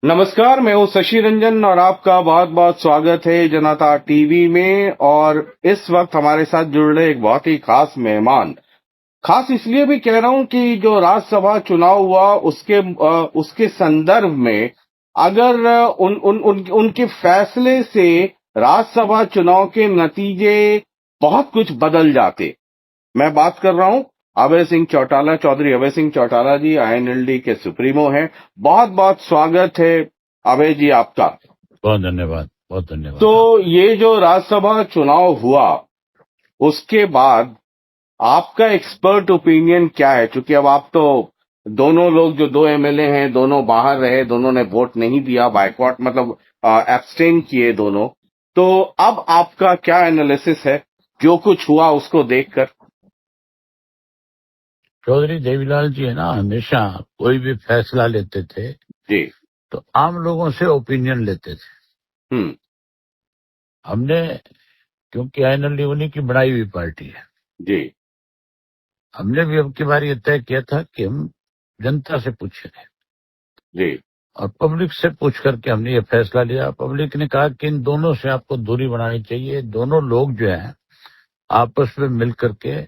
नमस्कार, मैं हूं शशि रंजन और आपका बहुत बहुत स्वागत है जनता टीवी में। और इस वक्त हमारे साथ जुड़ रहे एक बहुत ही खास मेहमान। खास इसलिए भी कह रहा हूं कि जो राज्यसभा चुनाव हुआ उसके संदर्भ में अगर उनके फैसले से राज्यसभा चुनाव के नतीजे बहुत कुछ बदल जाते। मैं बात कर रहा हूं अभय सिंह चौटाला, चौधरी अभय सिंह चौटाला जी आईएनएलडी के सुप्रीमो हैं। बहुत बहुत स्वागत है अभय जी आपका। बहुत धन्यवाद, बहुत धन्यवाद। तो ये जो राज्यसभा चुनाव हुआ उसके बाद आपका एक्सपर्ट ओपिनियन क्या है? क्योंकि अब आप तो दोनों लोग जो दो एमएलए हैं दोनों बाहर रहे, दोनों ने वोट नहीं दिया, बायकॉट मतलब एब्सटेन किए दोनों। तो अब आपका क्या एनालिसिस है जो कुछ हुआ उसको देखकर? चौधरी देवीलाल जी है ना, हमेशा कोई भी फैसला लेते थे जी। तो आम लोगों से ओपिनियन लेते थे। हम्म। हमने, क्योंकि आईएनएलडी उन्हीं की बनाई हुई पार्टी है, जी। हमने भी अब की बार ये तय किया था कि हम जनता से पूछेंगे जी। और पब्लिक से पूछ करके हमने ये फैसला लिया। पब्लिक ने कहा कि इन दोनों से आपको दूरी बनानी चाहिए। दोनों लोग जो है आपस में मिल करके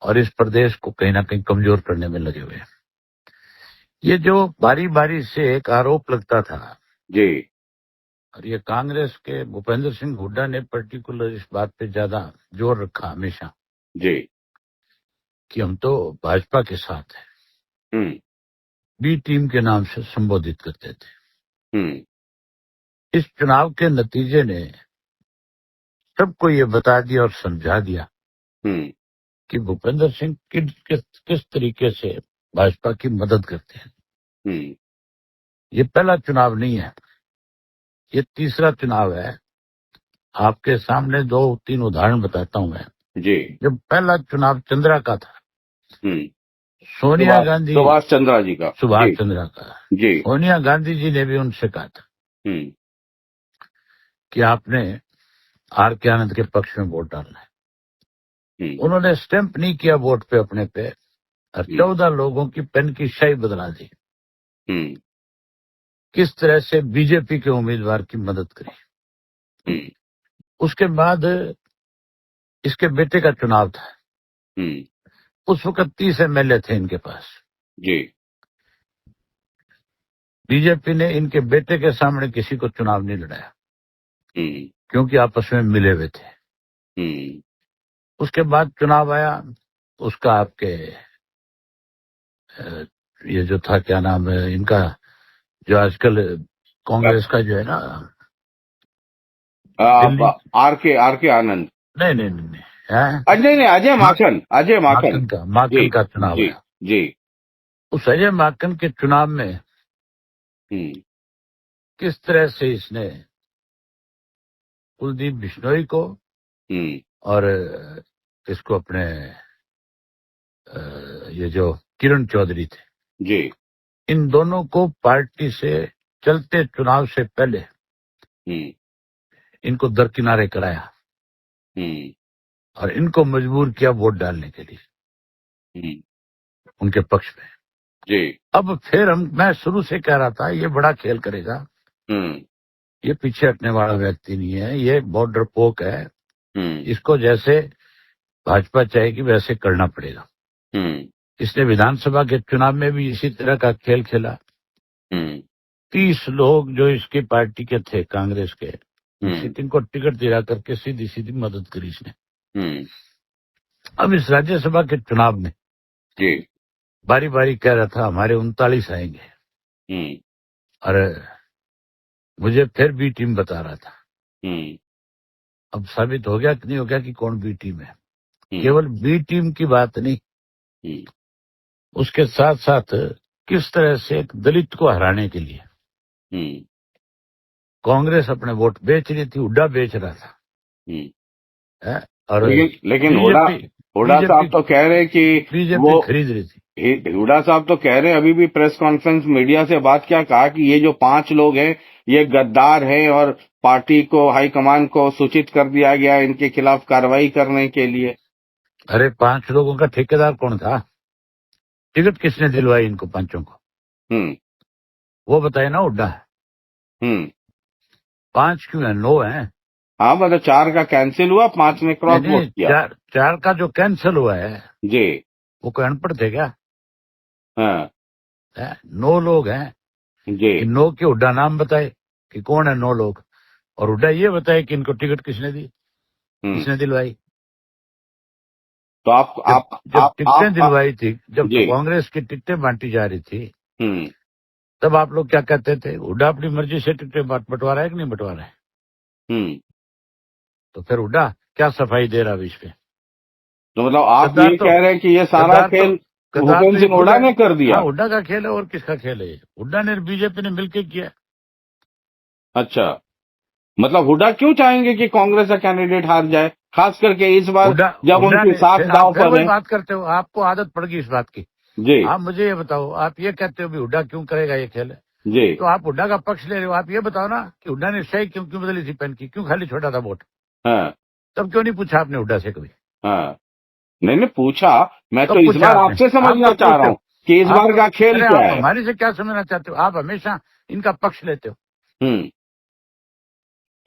और इस प्रदेश को कहीं ना कहीं कमजोर करने में लगे हुए हैं। ये जो बारी बारी से एक आरोप लगता था, जी। और ये कांग्रेस के भूपेंद्र सिंह हुड्डा ने पर्टिकुलर इस बात पे ज्यादा जोर रखा हमेशा जी। कि हम तो भाजपा के साथ हैं, हम्म। बी टीम के नाम से संबोधित करते थे। हम्म। इस चुनाव के नतीजे ने सबको ये बता दिया और समझा दिया हम्म। कि भूपेंद्र सिंह किस तरीके से भाजपा की मदद करते हैं। हम्म। ये पहला चुनाव नहीं है, ये तीसरा चुनाव है। आपके सामने 2-3 उदाहरण बताता हूं मैं। जी। जब पहला चुनाव चंद्रा का था, हम्म। सोनिया गांधी, सुभाष चंद्रा जी का। सुभाष जी। चंद्रा का, जी। सोनिया गांधी जी ने भी उनसे कहा था हम्म। कि आपने आर के आनंद के पक्ष में वोट डालना है। हम्म। उन्होंने स्टैंप नहीं किया वोट पे अपने पे, और 14 लोगों की पेन की स्याही बदला दी। हम्म। किस तरह से बीजेपी के उम्मीदवार की मदद करी। हम्म। उसके बाद इसके बेटे का चुनाव था। हम्म। उस वक्त 30 एमएलए थे इनके पास। जी। बीजेपी ने इनके बेटे के सामने किसी को चुनाव नहीं लड़ाया, हम्म। क्योंकि आपस में मिले हुए थे। हम्म। उसके बाद चुनाव आया, उसका आपके अ, ये जो था, क्या नाम है इनका, जो आजकल कांग्रेस का जो है ना, दिल्ली, आर के आनंद। नहीं नहीं नहीं, नहीं है, अजय नहीं, अजय माकन, अजय माकन। जी। माकन का चुनाव जी। आया। जी। उस अजय माकन के चुनाव में हम्म। किस तरह से इसने कुलदीप बिश्नोई को हम्म। और इसको अपने ये जो किरण चौधरी थे, जी। इन दोनों को पार्टी से चलते चुनाव से पहले हम्म। इनको दरकिनारे कराया हम्म। और इनको मजबूर किया वोट डालने के लिए हम्म। उनके पक्ष में। जी। अब फिर मैं शुरू से कह रहा था ये बड़ा खेल करेगा, हम्म। ये पीछे हटने वाला व्यक्ति नहीं है, ये बहुत डरपोक है, हम्म। इसको जैसे भाजपा चाहेगी वैसे करना पड़ेगा। हम्म। इसने विधानसभा के चुनाव में भी इसी तरह का खेल खेला। हम्म। 30 लोग जो इसकी पार्टी के थे, कांग्रेस के, हम्म। इनको टिकट दिला करके सीधी सीधी मदद करी इसने। हम्म। अब इस राज्यसभा के चुनाव में जी। बारी बारी कह रहा था हमारे 39 आएंगे, हम्म। और मुझे फिर बी टीम बता रहा था। हम्म। अब साबित हो गया कि नहीं हो गया कि कौन बी टीम है। हम्म। केवल बी टीम की बात नहीं, हम्म। उसके साथ साथ किस तरह से एक दलित को हराने के लिए हम्म। कांग्रेस अपने वोट बेच रही थी, हुड्डा बेच रहा था, हम्म। है? और लेकिन हुडा बीजेपी हुडा बीजेपी साहब तो कह रहे हैं कि वो बीजेपी खरीद रही थी। हुडा साहब तो कह रहे हैं, अभी भी प्रेस कॉन्फ्रेंस मीडिया से बात क्या कहा कि ये जो 5 लोग हैं ये गद्दार हैं और पार्टी को हाईकमान को सूचित कर दिया गया है इनके खिलाफ कार्रवाई करने के लिए। अरे 5 लोगों का ठेकेदार कौन था? टिकट किसने दिलवाई इनको 5 को? हम्म। वो बताइए ना हुड्डा है। 5 क्यों है, 9 है। हाँ मतलब 4 का कैंसिल हुआ, 5 ने क्रॉस नहीं, वोट किया। 4 का जो कैंसिल हुआ है जी वो कोई अनपढ़ थे क्या? हाँ 9 लोग हैं जी कि 9 के हुड्डा नाम बताए कि कौन है 9 लोग, और हुड्डा ये बताए कि इनको टिकट किसने दी, किसने दिलवाई। तो जब टिकटें दिलवाई थी, जब जी कांग्रेस की टिकटें बांटी जा रही थी, हम्म तब आप लोग क्या कहते थे? हुड्डा अपनी मर्जी से टिकटें बंटवा रहा है कि नहीं बंटवा रहा है? तो फिर हुड्डा क्या सफाई दे रहा है इस पे? तो मतलब आप गद्दार ये तो कह रहे हैं कि ये सारा गद्दार तो खेल गद्दार तो भूपेंद्र ये सिंह खुद हुड्डा है। ने कर दिया। हाँ, हुड्डा का खेल है और किसका खेल है ये? हुड्डा ने बीजेपी ने मिलकर किया। अच्छा मतलब हुड्डा क्यों चाहेंगे कि कांग्रेस का कैंडिडेट हार जाए, खास करके इस बार हुड्डा जब हुड्डा उनके ने साथ फिर दांव आप फिर पर वही है। बात करते हो, आपको आदत पड़ गई इस बात की। जी आप मुझे ये बताओ, आप ये कहते हो भी हुड्डा क्यों करेगा ये खेल, जी तो आप हुड्डा का पक्ष ले रहे हो। आप ये बताओ ना कि हुड्डा ने सही क्यों क्यों बदली थी पेन की, क्यों खाली छोटा था वोट? हाँ तब क्यों नहीं पूछा आपने हुड्डा से कभी? हाँ नहीं नहीं पूछा, मैं तो कब इस पूछा बार आपने? आपसे आप समझना तो चाह रहा पूछते हूँ हो। कि इस आप बार तो का खेल अरे क्या आप है। हमारे से क्या समझना चाहते हो? आप हमेशा इनका पक्ष लेते हो। हम्म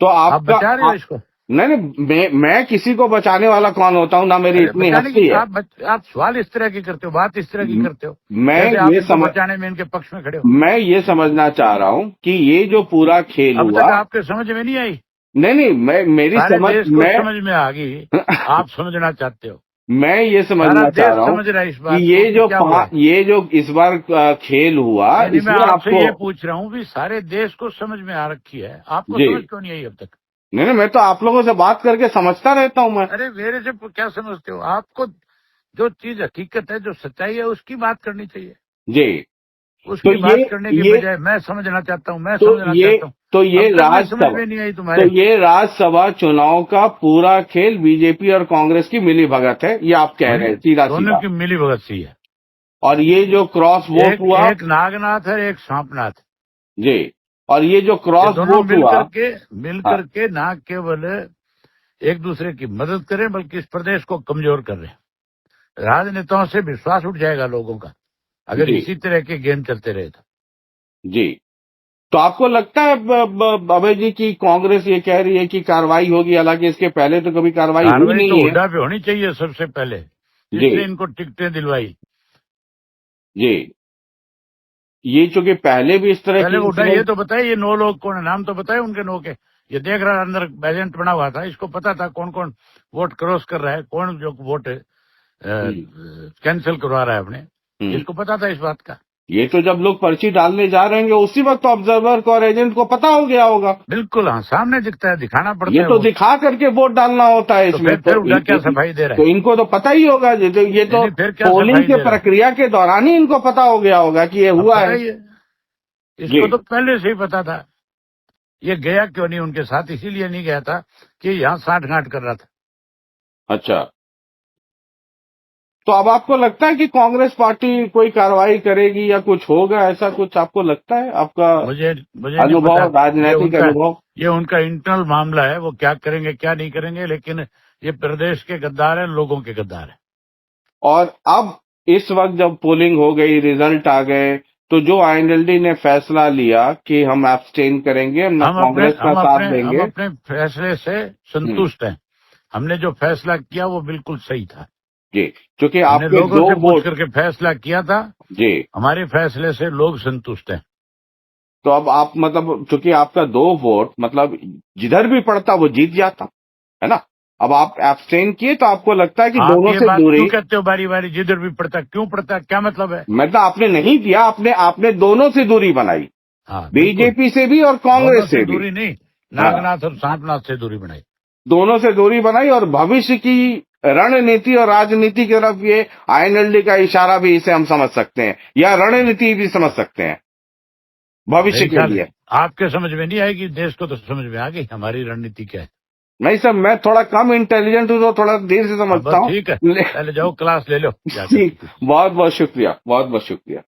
तो आप आपका बचा रहे हो इसको। नहीं नहीं मैं किसी को बचाने वाला कौन होता हूँ, ना मेरी अरे इतनी बचाने की हस्ती है। आप सवाल इस तरह की करते हो, बात इस तरह की म- करते हो, मैं जैसे आप ये इनको समझ बचाने में इनके पक्ष में खड़े हो। मैं ये समझना चाह रहा हूँ कि ये जो पूरा खेल अब हुआ। तक आपके समझ में नहीं आई। नहीं नहीं मैं मेरी सारे समझ देश को समझ में आ गई, आप समझना चाहते हो। मैं ये सारा समझना चाह देश रहा हूँ समझ रहा है इस कि बात को कि क्या हुआ है। ये जो इस बार खेल हुआ नहीं, मैं इसमें आपसे आपको। ये पूछ रहा हूँ भी सारे देश को समझ में आ रखी है, आपको जी समझ क्यों नहीं आई अब तक? नहीं नहीं मैं तो आप लोगों से बात करके समझता रहता हूँ मैं। अरे मेरे से क्या समझते हो? आपको जो चीज हकीकत है, जो सच्चाई है, उसकी बात करनी चाहिए। जी तो उसकी बात करने की ये बजाय मैं समझना चाहता हूँ, मैं तो समझना ये चाहता हूँ। तो ये अब तक भी समझ राज्यसभा में नहीं आई तो तुम्हारे। ये राज्यसभा चुनाव का पूरा खेल बीजेपी और कांग्रेस की मिली भगत है, ये आप कह रहे हैं सीधा दोनों सीधा। की मिली भगत सी है। और ये जो क्रॉस वोट एक हुआ। एक नागनाथ है, एक सांपनाथ। जी और ये जो ये क्रॉस दोनों वोट हुआ। मिल हाँ करके ना केवल एक दूसरे की मदद करें, बल्कि इस प्रदेश को कमजोर कर रहे हैं। राजनेताओं से विश्वास उठ जाएगा लोगों का अगर जी इसी तरह के गेम चलते रहे तो। जी तो आपको लगता है अभय जी की कांग्रेस ये कह रही है कि कार्रवाई होगी, हालांकि इसके पहले तो कभी कार्रवाई हुई कार्रवाई तो नहीं है। हुड्डा पे होनी चाहिए सबसे पहले, जी जिसने इनको टिकटें दिलवाई। जी ये चूंकि पहले भी इस तरह पहले की हुड्डा ये इंसिडेंट। तो बताए, ये 9 लोग कौन है, नाम तो बताए उनके 9 के। ये देख रहा अंदर एजेंट बना हुआ था, इसको पता था कौन कौन वोट क्रॉस कर रहा है, कौन जो वोट कैंसिल करवा रहा है अपने। इसको पता था इस बात का। ये तो जब लोग पर्ची डालने जा रहे होंगे उसी वक्त ऑब्जर्वर को और एजेंट को पता हो गया होगा। बिल्कुल, हाँ, सामने दिखता है, दिखाना पड़ता ये है तो वोट। दिखा करके वोट डालना होता है तो इसमें फिर हुड्डा क्या सफाई दे रहा तो है? इनको तो पता ही होगा। ये नहीं तो नहीं, फिर क्या पोलिंग सफाई के दे रहा है? प्रक्रिया के दौरान ही इनको पता हो गया होगा कि ये अब हुआ पता है। ही है, जी इसको तो पहले से ही पता था। ये गया क्यों नहीं उनके साथ? इसीलिए नहीं गया था कि यहाँ साठ-गांठ कर रहा था। अच्छा तो अब आपको लगता है कि कांग्रेस पार्टी कोई कार्रवाई करेगी या कुछ होगा, ऐसा कुछ आपको लगता है? आपका मुझे मुझे नहीं अनुभव, पता। राजनीतिक अनुभव। ये उनका इंटरनल मामला है, वो क्या करेंगे क्या नहीं करेंगे, लेकिन ये प्रदेश के गद्दार है, लोगों के गद्दार है। और अब इस वक्त जब पोलिंग हो गई, रिजल्ट आ गए, तो जो आईएनएलडी ने फैसला लिया कि हम एब्सटेन करेंगे, हम ना कांग्रेस का साथ हम देंगे। अपने फैसले से संतुष्ट हैं। हमने जो फैसला किया वो बिल्कुल सही था। जी क्योंकि हमने आपके लोगों 2 से पूछ वोट। करके फैसला किया था। जी हमारे फैसले से लोग संतुष्ट हैं। तो अब आप मतलब चूंकि आपका 2 वोट मतलब जिधर भी पड़ता वो जीत जाता है ना। अब आप एब्सटेन किए तो आपको लगता है कि आप दोनों ये से बात दूरी। क्यों कहते हो बारी बारी? जिधर भी पड़ता क्यों पड़ता, क्या मतलब है? मतलब आपने नहीं दिया, आपने दोनों से दूरी बनाई, हाँ बिल्कुल, बीजेपी से भी और दोनों कांग्रेस से से भी। दूरी नहीं, हाँ नागनाथ और सांपनाथ से दूरी बनाई। दोनों से दूरी बनाई और भविष्य की रणनीति और राजनीति की तरफ ये आईएनएलडी का इशारा भी इसे हम समझ सकते हैं, या रणनीति भी समझ सकते हैं भविष्य मेरे के ख्याल लिए। आपके समझ में नहीं आएगी, देश को तो समझ में आ गई हमारी रणनीति क्या है। नहीं सर मैं थोड़ा कम इंटेलिजेंट हूँ तो थोड़ा देर से हाँ समझता बस हूँ। ठीक है, पहले जाओ क्लास ले लो जाकर ठीक के। बहुत बहुत शुक्रिया, बहुत बहुत शुक्रिया।